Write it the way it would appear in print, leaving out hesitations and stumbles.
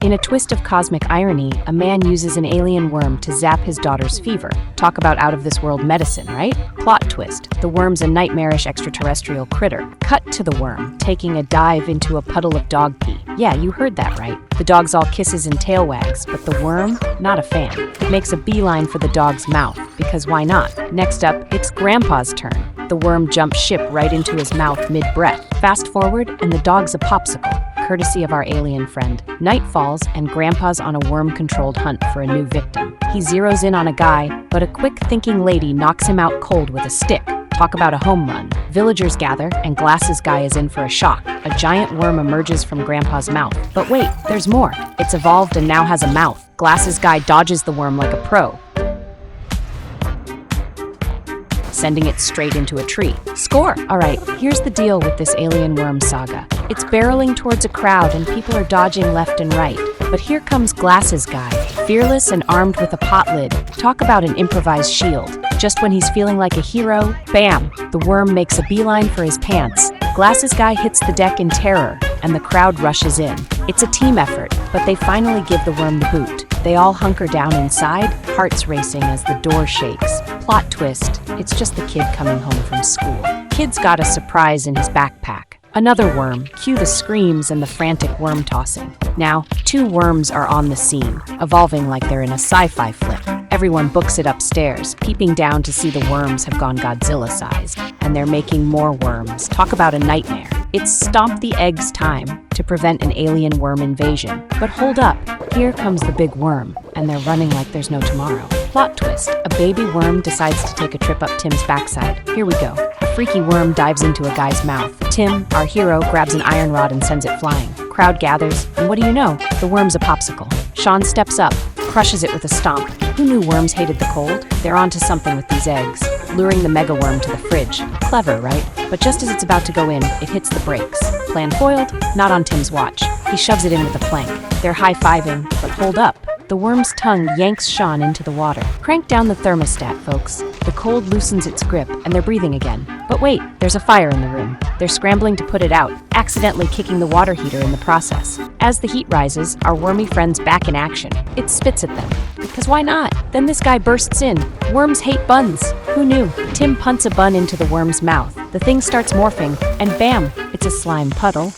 In a twist of cosmic irony, a man uses an alien worm to zap his daughter's fever. Talk about out-of-this-world medicine, right? Plot twist. The worm's a nightmarish extraterrestrial critter. Cut to the worm, taking a dive into a puddle of dog pee. Yeah, you heard that right. The dog's all kisses and tail wags, but the worm, not a fan. It makes a beeline for the dog's mouth, because why not? Next up, it's Grandpa's turn. The worm jumps ship right into his mouth mid-breath. Fast forward, and the dog's a popsicle, courtesy of our alien friend. Night falls, and Grandpa's on a worm-controlled hunt for a new victim. He zeroes in on a guy, but a quick-thinking lady knocks him out cold with a stick. Talk about a home run. Villagers gather, and Glasses Guy is in for a shock. A giant worm emerges from Grandpa's mouth. But wait, there's more. It's evolved and now has a mouth. Glasses Guy dodges the worm like a pro, sending it straight into a tree. Score! Alright, here's the deal with this alien worm saga. It's barreling towards a crowd and people are dodging left and right. But here comes Glasses Guy, fearless and armed with a pot lid. Talk about an improvised shield. Just when he's feeling like a hero, bam! The worm makes a beeline for his pants. Glasses Guy hits the deck in terror, and the crowd rushes in. It's a team effort, but they finally give the worm the boot. They all hunker down inside, hearts racing as the door shakes. Plot twist, it's just the kid coming home from school. Kid's got a surprise in his backpack. Another worm, cue the screams and the frantic worm tossing. Now, two worms are on the scene, evolving like they're in a sci-fi flick. Everyone books it upstairs, peeping down to see the worms have gone Godzilla-sized, and they're making more worms. Talk about a nightmare. It's stomp the eggs time to prevent an alien worm invasion. But hold up, here comes the big worm, and they're running like there's no tomorrow. Plot twist, a baby worm decides to take a trip up Tim's backside. Here we go. A freaky worm dives into a guy's mouth. Tim, our hero, grabs an iron rod and sends it flying. Crowd gathers, and what do you know? The worm's a popsicle. Sean steps up, crushes it with a stomp. Who knew worms hated the cold? They're onto something with these eggs, luring the mega worm to the fridge. Clever, right? But just as it's about to go in, it hits the brakes. Plan foiled? Not on Tim's watch. He shoves it in with a plank. They're high-fiving, but hold up. The worm's tongue yanks Sean into the water. Crank down the thermostat, folks. The cold loosens its grip, and they're breathing again. But wait, there's a fire in the room. They're scrambling to put it out, accidentally kicking the water heater in the process. As the heat rises, our wormy friend's back in action. It spits at them. Because why not? Then this guy bursts in. Worms hate buns. Who knew? Tim punts a bun into the worm's mouth. The thing starts morphing, and bam, it's a slime puddle.